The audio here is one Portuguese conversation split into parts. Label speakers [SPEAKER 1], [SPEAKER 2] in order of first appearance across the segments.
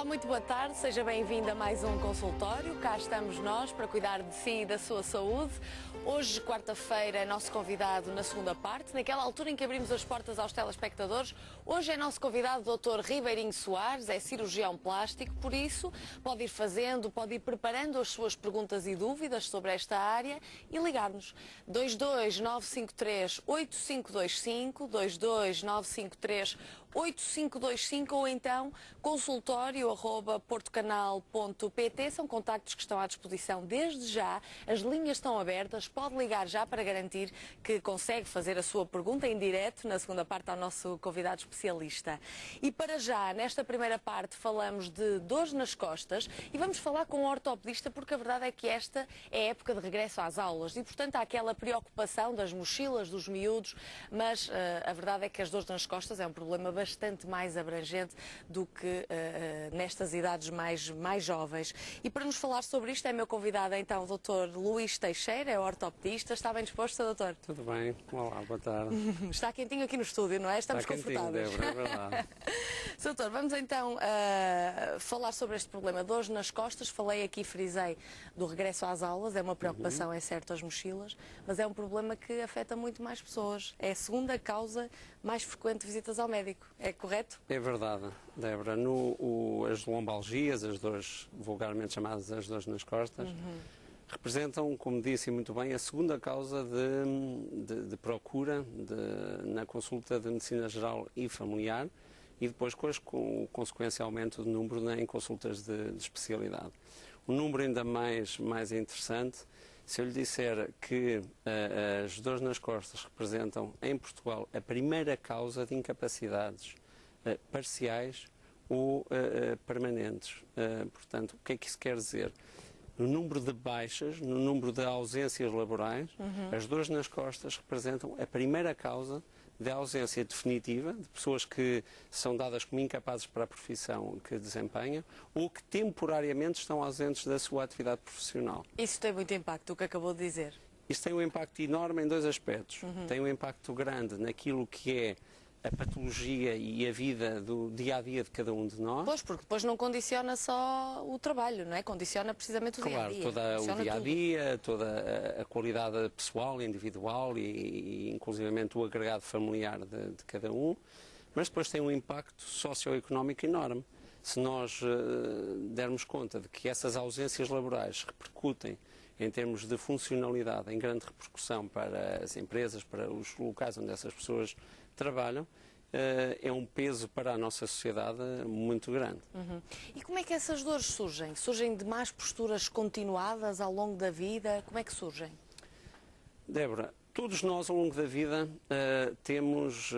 [SPEAKER 1] Olá, muito boa tarde, seja bem-vindo a mais um consultório. Cá estamos nós para cuidar de si e da sua saúde. Hoje, quarta-feira, é nosso convidado na segunda parte, naquela altura em que abrimos as portas aos telespectadores. Hoje é nosso convidado o Dr. Ribeirinho Soares, é cirurgião plástico, por isso pode ir fazendo, pode ir preparando as suas perguntas e dúvidas sobre esta área e ligar-nos 22953-8525, 22953-8525 ou então consultório@portocanal.pt. São contactos que estão à disposição desde já, as linhas estão abertas, pode ligar já para garantir que consegue fazer a sua pergunta em direto na segunda parte ao nosso convidado especialista. E para já, nesta primeira parte, falamos de dores nas costas e vamos falar com um ortopedista porque a verdade é que esta é a época de regresso às aulas e, portanto, há aquela preocupação das mochilas, dos miúdos, mas a verdade é que as dores nas costas é um problema bastante mais abrangente do que nestas idades mais jovens. E para nos falar sobre isto é meu convidado então o Dr. Luís Teixeira, é ortopedista. Está bem disposto, doutor?
[SPEAKER 2] Tudo bem. Olá, boa tarde.
[SPEAKER 1] Está quentinho aqui no estúdio, não é? Estamos confortáveis.
[SPEAKER 2] Débora, é verdade.
[SPEAKER 1] Doutor, vamos então falar sobre este problema de dores nas costas. Falei aqui, frisei, do regresso às aulas. É uma preocupação, é certo, as mochilas, mas é um problema que afeta muito mais pessoas. É a segunda causa mais frequente de visitas ao médico. É correto?
[SPEAKER 2] É verdade, Débora. As lombalgias, as dores vulgarmente chamadas as dores nas costas, representam, como disse muito bem, a segunda causa de procura na consulta de medicina geral e familiar e depois com o consequência aumento do número em consultas de especialidade. Um número ainda mais interessante, se eu lhe disser que as dores nas costas representam em Portugal a primeira causa de incapacidades parciais ou permanentes. Portanto, o que é que isso quer dizer? No número de baixas, no número de ausências laborais, as dores nas costas representam a primeira causa de ausência definitiva, de pessoas que são dadas como incapazes para a profissão que desempenham ou que temporariamente estão ausentes da sua atividade profissional.
[SPEAKER 1] Isso tem muito impacto, o que acabou de dizer.
[SPEAKER 2] Isso tem um impacto enorme em dois aspectos. Tem um impacto grande naquilo que é a patologia e a vida do dia-a-dia de cada um de nós.
[SPEAKER 1] Pois, porque depois não condiciona só o trabalho, não é? Condiciona precisamente o dia-a-dia.
[SPEAKER 2] Claro, todo o dia-a-dia, toda a qualidade pessoal, individual e inclusivamente o agregado familiar de cada um, mas depois tem um impacto socioeconómico enorme. Se nós dermos conta de que essas ausências laborais repercutem em termos de funcionalidade, em grande repercussão para as empresas, para os locais onde essas pessoas trabalham, é um peso para a nossa sociedade muito grande.
[SPEAKER 1] E como é que essas dores surgem? Surgem de más posturas continuadas ao longo da vida? Como é que surgem?
[SPEAKER 2] Débora, todos nós ao longo da vida temos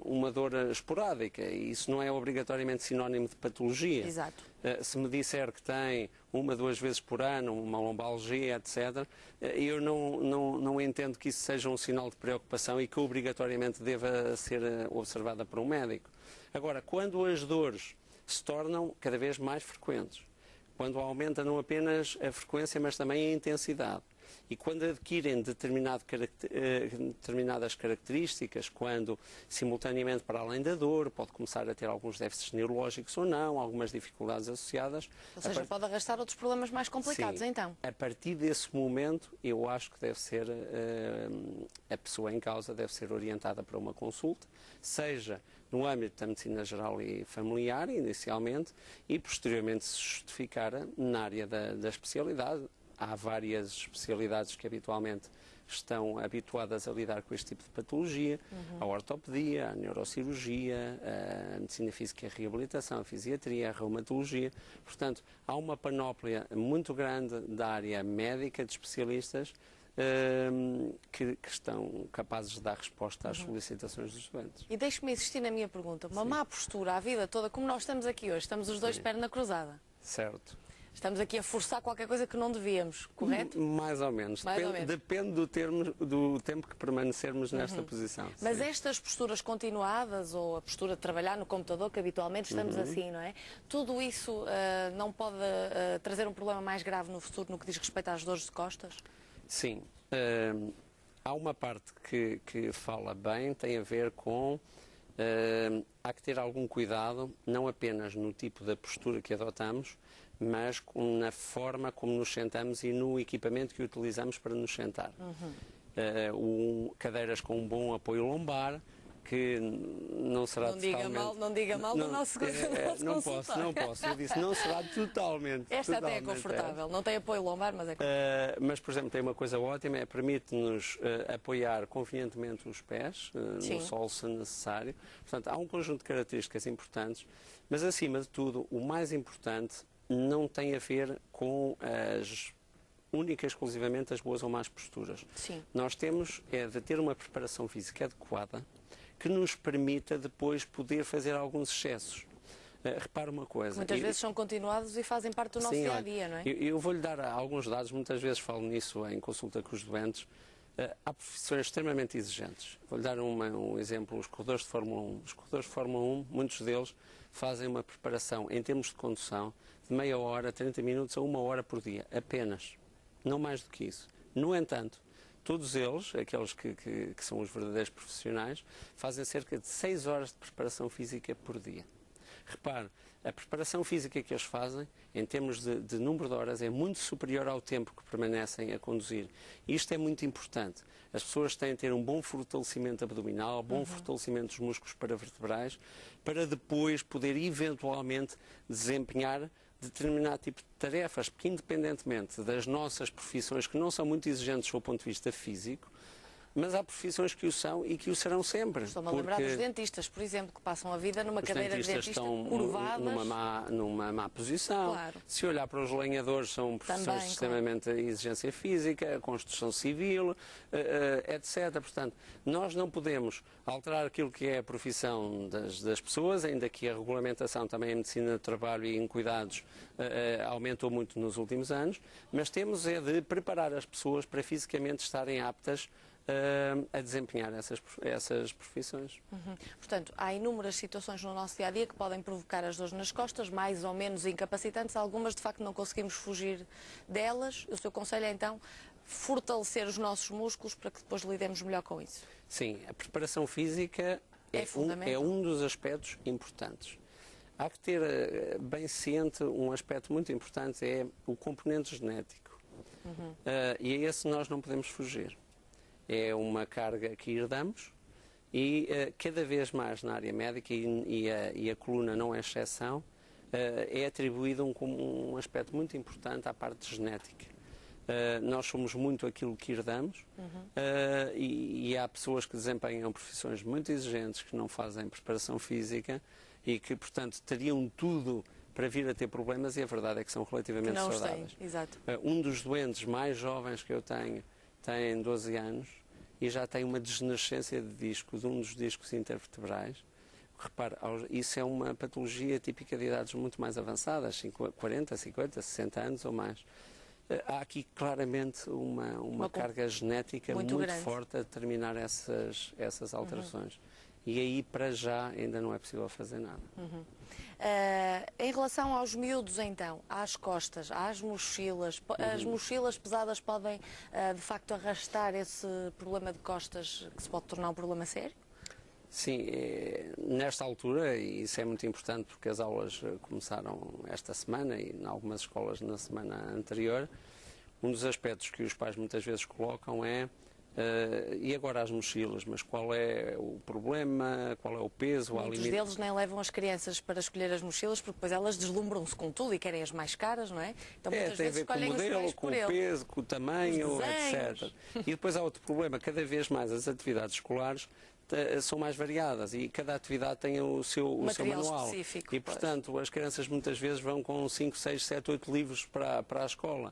[SPEAKER 2] uma dor esporádica e isso não é obrigatoriamente sinónimo de patologia.
[SPEAKER 1] Exato.
[SPEAKER 2] Se me disser que tem uma, duas vezes por ano, uma lombalgia, etc., eu não entendo que isso seja um sinal de preocupação e que obrigatoriamente deva ser observada por um médico. Agora, quando as dores se tornam cada vez mais frequentes, quando aumenta não apenas a frequência, mas também a intensidade, e quando adquirem determinadas características, quando simultaneamente para além da dor pode começar a ter alguns déficits neurológicos ou não, algumas dificuldades associadas.
[SPEAKER 1] Ou seja, pode arrastar outros problemas mais complicados.
[SPEAKER 2] Sim,
[SPEAKER 1] então.
[SPEAKER 2] A partir desse momento eu acho que deve ser, a pessoa em causa deve ser orientada para uma consulta, seja no âmbito da medicina geral e familiar inicialmente e posteriormente se justificar na área da especialidade. Há várias especialidades que habitualmente estão habituadas a lidar com este tipo de patologia, a ortopedia, a neurocirurgia, a medicina física e a reabilitação, a fisiatria, a reumatologia. Portanto, há uma panóplia muito grande da área médica, de especialistas, que estão capazes de dar resposta às solicitações dos doentes.
[SPEAKER 1] E deixe-me insistir na minha pergunta. Uma má postura a vida toda, como nós estamos aqui hoje, estamos os dois de perna cruzada.
[SPEAKER 2] Certo.
[SPEAKER 1] Estamos aqui a forçar qualquer coisa que não devíamos, correto?
[SPEAKER 2] Mais ou menos. Depende do tempo que permanecermos nesta posição.
[SPEAKER 1] Mas estas posturas continuadas, ou a postura de trabalhar no computador, que habitualmente estamos assim, não é? Tudo isso não pode trazer um problema mais grave no futuro no que diz respeito às dores de costas?
[SPEAKER 2] Sim. Há uma parte que fala bem, tem a ver com há que ter algum cuidado, não apenas no tipo da postura que adotamos, mas na forma como nos sentamos e no equipamento que utilizamos para nos sentar. Cadeiras com um bom apoio lombar, que não será totalmente...
[SPEAKER 1] Não diga mal do nosso
[SPEAKER 2] Não posso. Eu disse, não será totalmente...
[SPEAKER 1] Esta até é confortável. Não tem apoio lombar, mas é confortável.
[SPEAKER 2] Mas, por exemplo, tem uma coisa ótima, permite-nos apoiar convenientemente os pés no solo, se necessário. Portanto, há um conjunto de características importantes, mas, acima de tudo, o mais importante não tem a ver com única e exclusivamente as boas ou más posturas.
[SPEAKER 1] Sim.
[SPEAKER 2] Nós temos de ter uma preparação física adequada que nos permita depois poder fazer alguns excessos. Repara uma coisa.
[SPEAKER 1] Muitas vezes são continuados e fazem parte do nosso dia-a-dia, não é?
[SPEAKER 2] Eu vou-lhe dar alguns dados, muitas vezes falo nisso em consulta com os doentes. Há profissões extremamente exigentes. Vou-lhe dar um exemplo, os corredores de Fórmula 1. Os corredores de Fórmula 1, muitos deles fazem uma preparação em termos de condução de meia hora, 30 minutos a 1 hora por dia, apenas. Não mais do que isso. No entanto, todos eles, aqueles que são os verdadeiros profissionais, fazem cerca de 6 horas de preparação física por dia. Repare, a preparação física que eles fazem, em termos de número de horas, é muito superior ao tempo que permanecem a conduzir. Isto é muito importante. As pessoas têm de ter um bom fortalecimento abdominal, bom fortalecimento dos músculos paravertebrais, para depois poder eventualmente desempenhar determinado tipo de tarefas, porque independentemente das nossas profissões, que não são muito exigentes do ponto de vista físico, mas há profissões que o são e que o serão sempre.
[SPEAKER 1] Estou-me a lembrar dos dentistas, por exemplo, que passam a vida numa cadeira de dentista curvadas.
[SPEAKER 2] Numa má posição.
[SPEAKER 1] Claro.
[SPEAKER 2] Se olhar para os lenhadores, são profissões extremamente de exigência física, construção civil, etc. Portanto, nós não podemos alterar aquilo que é a profissão das pessoas, ainda que a regulamentação também em medicina do trabalho e em cuidados aumentou muito nos últimos anos, mas temos de preparar as pessoas para fisicamente estarem aptas a desempenhar essas profissões.
[SPEAKER 1] Portanto, há inúmeras situações no nosso dia-a-dia que podem provocar as dores nas costas, mais ou menos incapacitantes. Algumas, de facto, não conseguimos fugir delas. O seu conselho é, então, fortalecer os nossos músculos para que depois lidemos melhor com isso.
[SPEAKER 2] Sim, a preparação física é um dos aspectos importantes. Há que ter bem ciente um aspecto muito importante, é o componente genético. E a esse nós não podemos fugir. É uma carga que herdamos e cada vez mais na área médica, e a coluna não é exceção, é atribuído um aspecto muito importante à parte genética. Nós somos muito aquilo que herdamos e há pessoas que desempenham profissões muito exigentes, que não fazem preparação física e que, portanto, teriam tudo para vir a ter problemas, e a verdade é que são relativamente saudáveis.
[SPEAKER 1] Exato.
[SPEAKER 2] Um dos doentes mais jovens que eu tenho tem 12 anos e já tem uma desnascência de disco, de um dos discos intervertebrais. Repare, isso é uma patologia típica de idades muito mais avançadas, 40, 50, 60 anos ou mais. Há aqui claramente uma carga genética muito forte a determinar essas alterações. E aí, para já, ainda não é possível fazer nada.
[SPEAKER 1] Em relação aos miúdos, então, às costas, às mochilas, as mochilas pesadas podem, de facto, arrastar esse problema de costas que se pode tornar um problema sério?
[SPEAKER 2] Sim, nesta altura, e isso é muito importante porque as aulas começaram esta semana e em algumas escolas na semana anterior, um dos aspectos que os pais muitas vezes colocam é e agora as mochilas, mas qual é o problema, qual é o peso,
[SPEAKER 1] Muitos deles nem levam as crianças para escolher as mochilas porque depois elas deslumbram-se com tudo e querem as mais caras, não é? Então muitas vezes escolhem
[SPEAKER 2] os modelo, com o peso, com o tamanho, etc. E depois há outro problema, cada vez mais as atividades escolares são mais variadas e cada atividade tem o seu manual.
[SPEAKER 1] Específico,
[SPEAKER 2] e, portanto, as crianças muitas vezes vão com 5, 6, 7, 8 livros para a escola,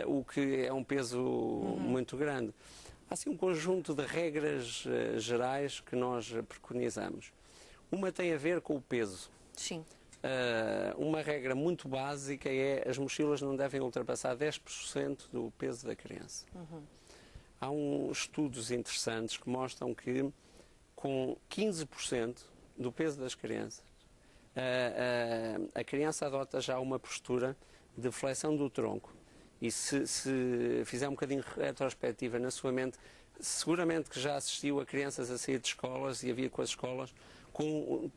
[SPEAKER 2] o que é um peso muito grande. Há assim um conjunto de regras gerais que nós preconizamos. Uma tem a ver com o peso.
[SPEAKER 1] Sim.
[SPEAKER 2] Uma regra muito básica é as mochilas não devem ultrapassar 10% do peso da criança. Há estudos interessantes que mostram que com 15% do peso das crianças, a criança adota já uma postura de flexão do tronco. E se fizer um bocadinho retrospectiva na sua mente, seguramente que já assistiu a crianças a sair de escolas e havia com as escolas com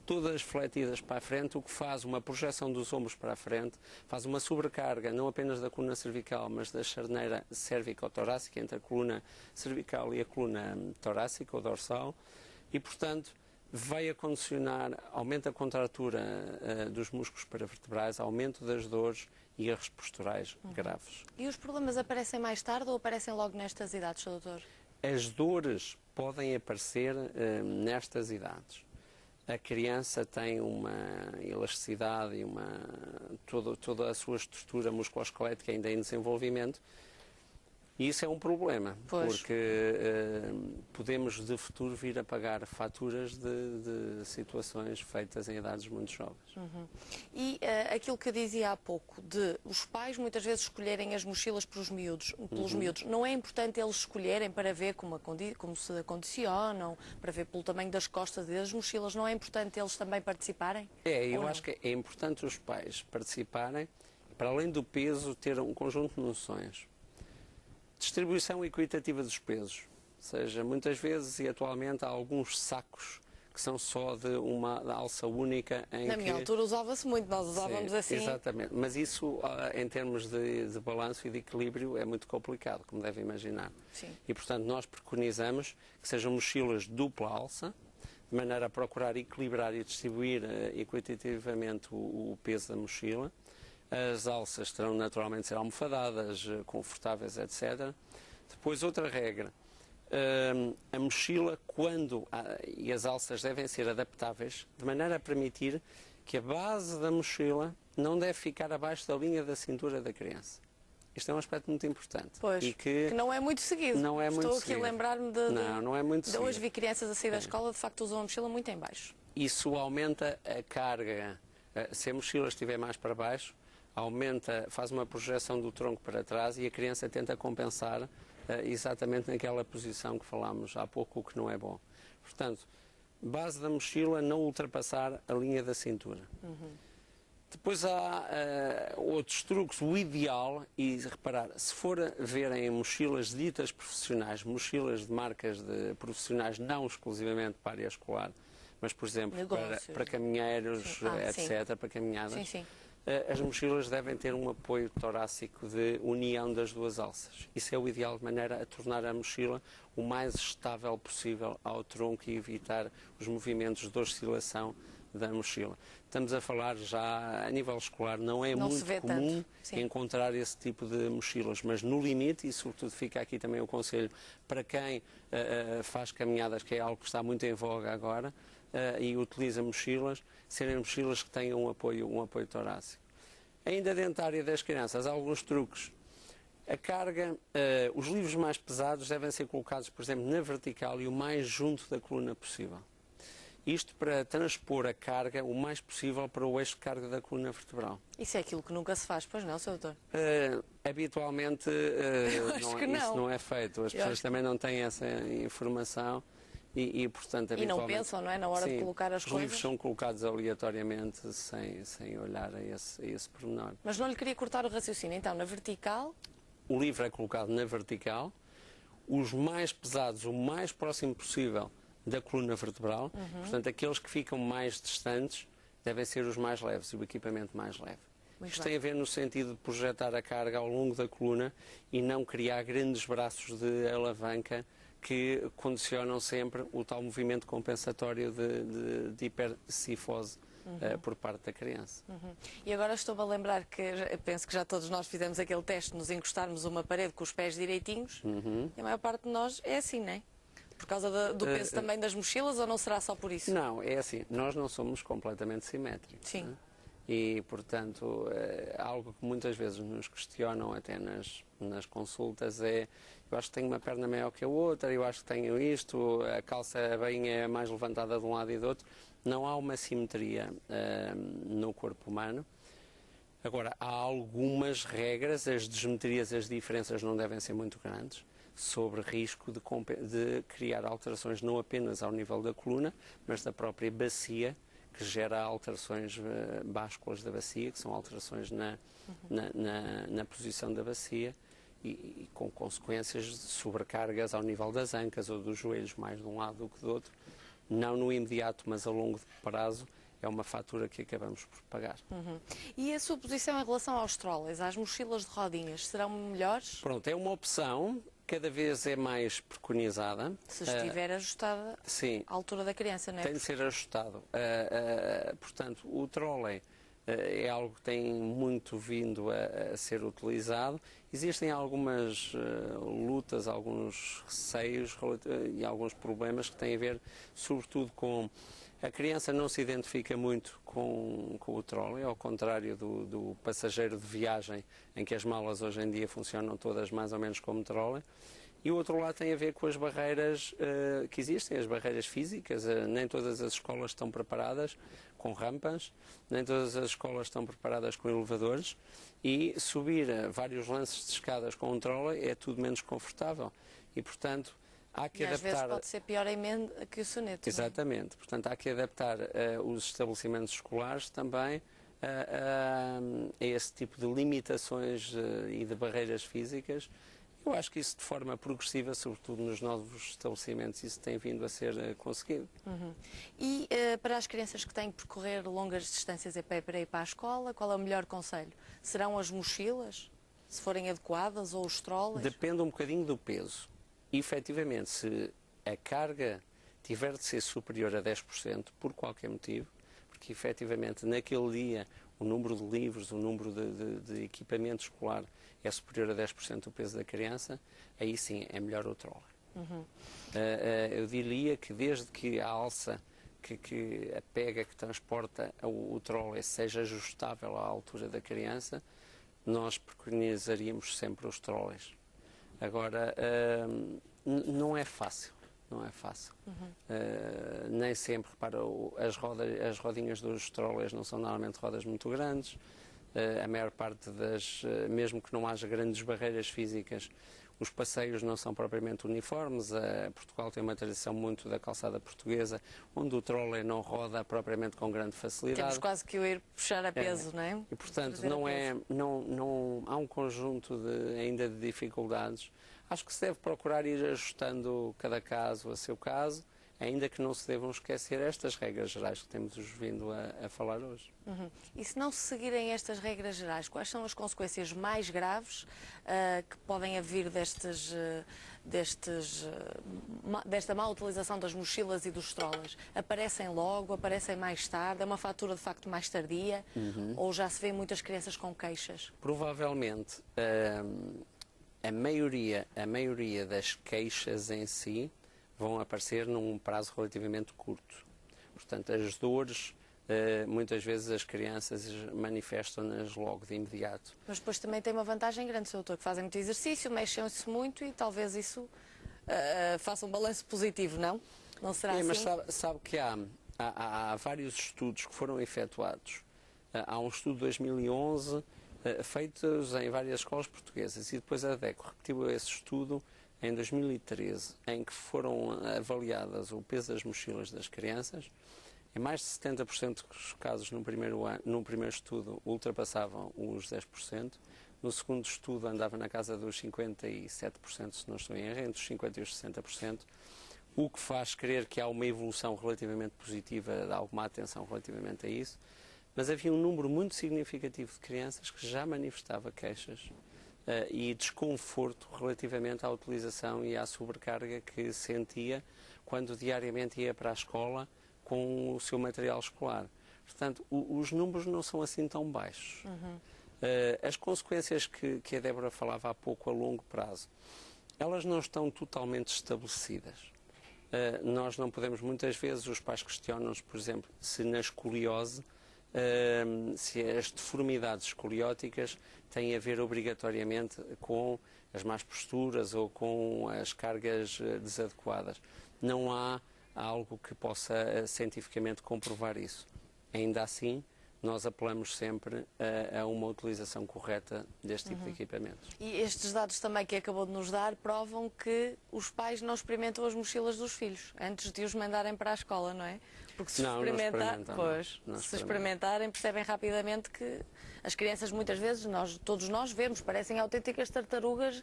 [SPEAKER 2] todas fletidas para a frente, o que faz uma projeção dos ombros para a frente, faz uma sobrecarga não apenas da coluna cervical, mas da charneira cérvico-torácica, entre a coluna cervical e a coluna torácica ou dorsal, e, portanto, vai a condicionar, aumenta a contratura dos músculos paravertebrais, aumento das dores e erros posturais graves.
[SPEAKER 1] E os problemas aparecem mais tarde ou aparecem logo nestas idades, Sr. Doutor?
[SPEAKER 2] As dores podem aparecer nestas idades. A criança tem uma elasticidade e toda a sua estrutura musculoesquelética ainda em desenvolvimento. E isso é um problema, porque podemos de futuro vir a pagar faturas de situações feitas em idades muito jovens.
[SPEAKER 1] E aquilo que dizia há pouco, de os pais muitas vezes escolherem as mochilas pelos miúdos, não é importante eles escolherem para ver como se acondicionam, para ver pelo tamanho das costas das mochilas, não é importante eles também participarem?
[SPEAKER 2] Eu acho que é importante os pais participarem, para além do peso, ter um conjunto de noções. Distribuição equitativa dos pesos, ou seja, muitas vezes e atualmente há alguns sacos que são só de uma alça única.
[SPEAKER 1] Na minha altura usava-se muito, nós usávamos assim.
[SPEAKER 2] Exatamente, mas isso em termos de balanço e de equilíbrio é muito complicado, como devem imaginar.
[SPEAKER 1] Sim.
[SPEAKER 2] E portanto nós preconizamos que sejam mochilas de dupla alça, de maneira a procurar equilibrar e distribuir equitativamente o peso da mochila. As alças terão naturalmente de ser almofadadas, confortáveis, etc. Depois, outra regra, a mochila e as alças devem ser adaptáveis, de maneira a permitir que a base da mochila não deve ficar abaixo da linha da cintura da criança. Isto é um aspecto muito importante.
[SPEAKER 1] Pois,
[SPEAKER 2] e que
[SPEAKER 1] não é muito seguido.
[SPEAKER 2] Não é muito
[SPEAKER 1] Estou aqui
[SPEAKER 2] seguido.
[SPEAKER 1] A lembrar-me
[SPEAKER 2] Não é muito seguido.
[SPEAKER 1] Hoje vi crianças a sair da escola, de facto usam a mochila muito em baixo.
[SPEAKER 2] Isso aumenta a carga. Se a mochila estiver mais para baixo, faz uma projeção do tronco para trás e a criança tenta compensar exatamente naquela posição que falámos há pouco, o que não é bom. Portanto, base da mochila, não ultrapassar a linha da cintura. Depois há outros truques. O ideal, e reparar, se for verem mochilas ditas profissionais, mochilas de marcas de profissionais não exclusivamente para a área escolar, mas, por exemplo, para caminheiros, etc., para caminhadas, as mochilas devem ter um apoio torácico de união das duas alças. Isso é o ideal, de maneira a tornar a mochila o mais estável possível ao tronco e evitar os movimentos de oscilação da mochila. Estamos a falar já a nível escolar, não é muito comum encontrar esse tipo de mochilas, mas no limite, e sobretudo fica aqui também o conselho para quem faz caminhadas, que é algo que está muito em voga agora, e utiliza mochilas, serem mochilas que tenham um apoio torácico. Ainda dentro da área das crianças, há alguns truques. A carga, os livros mais pesados devem ser colocados, por exemplo, na vertical e o mais junto da coluna possível. Isto para transpor a carga o mais possível para o eixo de carga da coluna vertebral.
[SPEAKER 1] Isso é aquilo que nunca se faz, pois não, Sr. Doutor?
[SPEAKER 2] Habitualmente isso não é feito. As pessoas também não têm essa informação e portanto, habitualmente...
[SPEAKER 1] E não pensam, não é? Na hora de colocar as coisas.
[SPEAKER 2] Os livros são colocados aleatoriamente sem olhar a esse pormenor.
[SPEAKER 1] Mas não lhe queria cortar o raciocínio. Então, na vertical...
[SPEAKER 2] O livro é colocado na vertical. Os mais pesados, o mais próximo possível da coluna vertebral, portanto, aqueles que ficam mais distantes devem ser os mais leves e o equipamento mais leve. Isto tem a ver no sentido de projetar a carga ao longo da coluna e não criar grandes braços de alavanca que condicionam sempre o tal movimento compensatório de hipercifose por parte da criança.
[SPEAKER 1] E agora estou-me a lembrar que, penso que já todos nós fizemos aquele teste de nos encostarmos uma parede com os pés direitinhos, e a maior parte de nós é assim, não é? Por causa do peso também das mochilas, ou não será só por isso?
[SPEAKER 2] Não, é assim, nós não somos completamente simétricos.
[SPEAKER 1] Sim.
[SPEAKER 2] Né? E, portanto, algo que muitas vezes nos questionam até nas consultas é: eu acho que tenho uma perna maior que a outra, eu acho que tenho isto, a calça bem é mais levantada de um lado e do outro. Não há uma simetria no corpo humano. Agora, há algumas regras, as desmetrias, as diferenças não devem ser muito grandes, sobre risco de criar alterações não apenas ao nível da coluna, mas da própria bacia, que gera alterações básculas da bacia, que são alterações na posição da bacia e com consequências de sobrecargas ao nível das ancas ou dos joelhos, mais de um lado do que do outro, não no imediato, mas a longo prazo, é uma fatura que acabamos por pagar.
[SPEAKER 1] E a sua posição em relação aos trolleys, às mochilas de rodinhas, serão melhores?
[SPEAKER 2] Pronto, é uma opção, cada vez é mais preconizada.
[SPEAKER 1] Se estiver ajustada
[SPEAKER 2] Sim,
[SPEAKER 1] à altura da criança, não é?
[SPEAKER 2] tem de ser ajustado. Portanto, o trolley é algo que tem muito vindo a ser utilizado. Existem algumas lutas, alguns receios e alguns problemas que têm a ver, sobretudo, com a criança não se identifica muito com o trolley, ao contrário do passageiro de viagem, em que as malas hoje em dia funcionam todas mais ou menos como trolley. E o outro lado tem a ver com as barreiras que existem, as barreiras físicas. Nem todas as escolas estão preparadas com rampas, nem todas as escolas estão preparadas com elevadores, e subir vários lances de escadas com um trolley é tudo menos confortável. E, portanto, há que
[SPEAKER 1] adaptar... Às vezes pode ser pior que o soneto.
[SPEAKER 2] Exatamente. Portanto, há que adaptar os estabelecimentos escolares também a esse tipo de limitações e de barreiras físicas. Eu acho que isso de forma progressiva, sobretudo nos novos estabelecimentos, isso tem vindo a ser conseguido.
[SPEAKER 1] E para as crianças que têm que percorrer longas distâncias a pé para ir para a escola, qual é o melhor conselho? Serão as mochilas, se forem adequadas, ou os trolleys?
[SPEAKER 2] Depende um bocadinho do peso. E, efetivamente, se a carga tiver de ser superior a 10%, por qualquer motivo, porque efetivamente naquele dia o número de livros, o número de equipamento escolar é superior a 10% do peso da criança, aí sim é melhor o trolley. Eu diria que desde que a alça, que a pega que transporta o trolley seja ajustável à altura da criança, nós preconizaríamos sempre os trolleys. Agora, não é fácil. Não é fácil. Nem sempre, repara, as rodinhas dos trolleys não são normalmente rodas muito grandes. A maior parte mesmo que não haja grandes barreiras físicas, os passeios não são propriamente uniformes. Portugal tem uma tradição muito da calçada portuguesa, onde o trolley não roda propriamente com grande facilidade.
[SPEAKER 1] Temos quase que o ir puxar a peso, não é?
[SPEAKER 2] E, portanto, não há um conjunto ainda de dificuldades. Acho que se deve procurar ir ajustando cada caso a seu caso, ainda que não se devam esquecer estas regras gerais que temos vindo a falar hoje.
[SPEAKER 1] E se não se seguirem estas regras gerais, quais são as consequências mais graves que podem haver desta má utilização das mochilas e dos trolleys? Aparecem logo, aparecem mais tarde, é uma fatura de facto mais tardia, ou já se vê muitas crianças com queixas?
[SPEAKER 2] Provavelmente a maioria das queixas em si vão aparecer num prazo relativamente curto. Portanto, as dores, muitas vezes as crianças manifestam-nas logo de imediato.
[SPEAKER 1] Mas depois também tem uma vantagem grande, Sr. Doutor, que fazem muito exercício, mexem-se muito e talvez isso faça um balanço positivo, não? Não será assim?
[SPEAKER 2] Mas sabe que há vários estudos que foram efetuados. Há um estudo de 2011 feitos em várias escolas portuguesas e depois a DECO repetiu esse estudo em 2013, em que foram avaliadas o peso das mochilas das crianças. Em mais de 70% dos casos no primeiro estudo ultrapassavam os 10%. No segundo estudo andava na casa dos 57%, se não estou em erro, entre os 50% e os 60%, o que faz crer que há uma evolução relativamente positiva, dá alguma atenção relativamente a isso. Mas havia um número muito significativo de crianças que já manifestava queixas e desconforto relativamente à utilização e à sobrecarga que sentia quando diariamente ia para a escola com o seu material escolar. Portanto, os números não são assim tão baixos. As consequências que a Débora falava há pouco a longo prazo, elas não estão totalmente estabelecidas. Nós não podemos, muitas vezes, os pais questionam-nos, por exemplo, se na escoliose, se as deformidades escolióticas têm a ver obrigatoriamente com as más posturas ou com as cargas desadequadas. Não há algo que possa cientificamente comprovar isso. Ainda assim, nós apelamos sempre a uma utilização correta deste tipo de equipamentos.
[SPEAKER 1] E estes dados também que acabou de nos dar provam que os pais não experimentam as mochilas dos filhos antes de os mandarem para a escola, não é? Porque se experimentarem, percebem rapidamente que as crianças muitas vezes, todos nós vemos, parecem autênticas tartarugas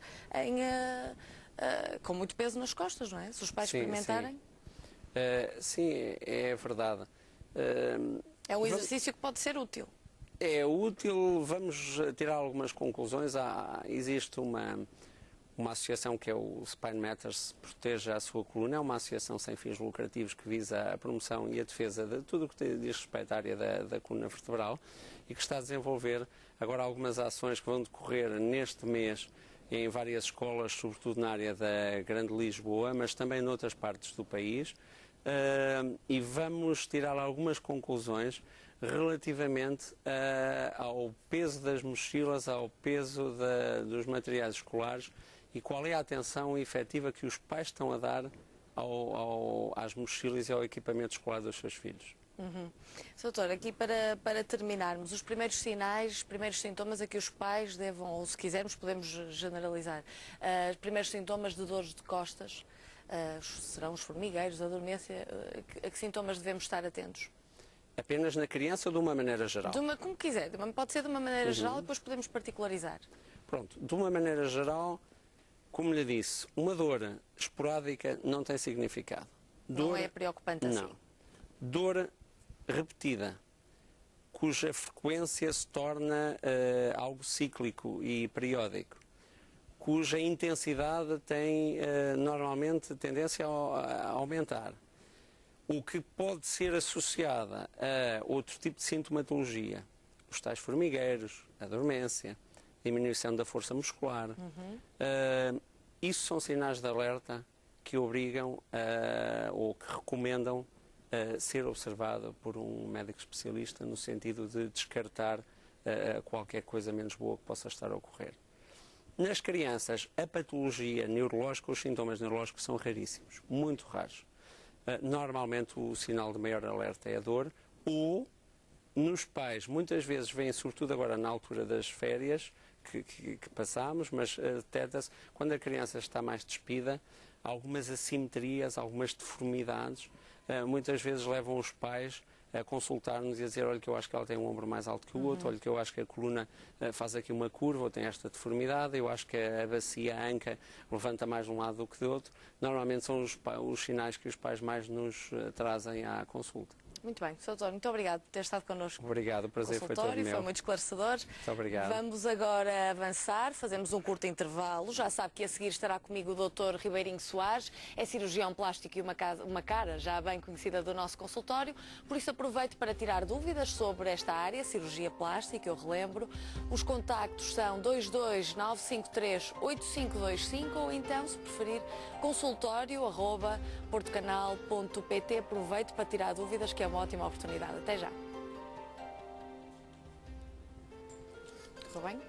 [SPEAKER 1] com muito peso nas costas, não é? Se os pais experimentarem...
[SPEAKER 2] Sim. Sim, é verdade.
[SPEAKER 1] É um exercício que pode ser útil.
[SPEAKER 2] É útil, vamos tirar algumas conclusões. Existe uma associação que é o Spine Matters, Proteja a Sua Coluna, é uma associação sem fins lucrativos que visa a promoção e a defesa de tudo o que diz respeito à área da coluna vertebral e que está a desenvolver agora algumas ações que vão decorrer neste mês em várias escolas, sobretudo na área da Grande Lisboa, mas também noutras partes do país, e vamos tirar algumas conclusões relativamente ao peso das mochilas, ao peso dos materiais escolares e qual é a atenção efetiva que os pais estão a dar às mochilas e ao equipamento escolar dos seus filhos.
[SPEAKER 1] Doutor, aqui para terminarmos, os primeiros sinais, os primeiros sintomas a que os pais devam, ou se quisermos podemos generalizar, os primeiros sintomas de dores de costas, serão os formigueiros, a dormência, a que sintomas devemos estar atentos?
[SPEAKER 2] Apenas na criança ou de uma maneira geral?
[SPEAKER 1] Como quiser, pode ser de uma maneira geral e depois podemos particularizar.
[SPEAKER 2] Pronto, de uma maneira geral, como lhe disse, uma dor esporádica não tem significado.
[SPEAKER 1] Não é preocupante assim?
[SPEAKER 2] Não. Dor repetida, cuja frequência se torna algo cíclico e periódico, cuja intensidade tem normalmente tendência a aumentar, o que pode ser associada a outro tipo de sintomatologia, os tais formigueiros, a dormência, diminuição da força muscular. Isso são sinais de alerta que obrigam ou que recomendam ser observado por um médico especialista no sentido de descartar qualquer coisa menos boa que possa estar a ocorrer. Nas crianças, a patologia neurológica, os sintomas neurológicos são raríssimos, muito raros. Normalmente o sinal de maior alerta é a dor, ou nos pais, muitas vezes vem, sobretudo agora na altura das férias que passamos, mas detecta-se quando a criança está mais despida, algumas assimetrias, algumas deformidades, muitas vezes levam os pais a consultar-nos e a dizer, olha que eu acho que ela tem um ombro mais alto que o outro, olha que eu acho que a coluna faz aqui uma curva ou tem esta deformidade, eu acho que a bacia, a anca, levanta mais de um lado do que do outro. Normalmente são os sinais que os pais mais nos trazem à consulta.
[SPEAKER 1] Muito bem, Sr. Doutor, muito obrigado por ter estado connosco.
[SPEAKER 2] Obrigado, o prazer foi todo meu.
[SPEAKER 1] Foi muito esclarecedor.
[SPEAKER 2] Muito obrigado.
[SPEAKER 1] Vamos agora avançar, fazemos um curto intervalo. Já sabe que a seguir estará comigo o Dr. Ribeirinho Soares, é cirurgião plástico e uma cara já bem conhecida do nosso consultório. Por isso aproveito para tirar dúvidas sobre esta área, cirurgia plástica, eu relembro. Os contactos são 22 953 8525 ou então, se preferir, consultório@portocanal.pt. Aproveito para tirar dúvidas, que é uma ótima oportunidade. Até já. Tudo bem?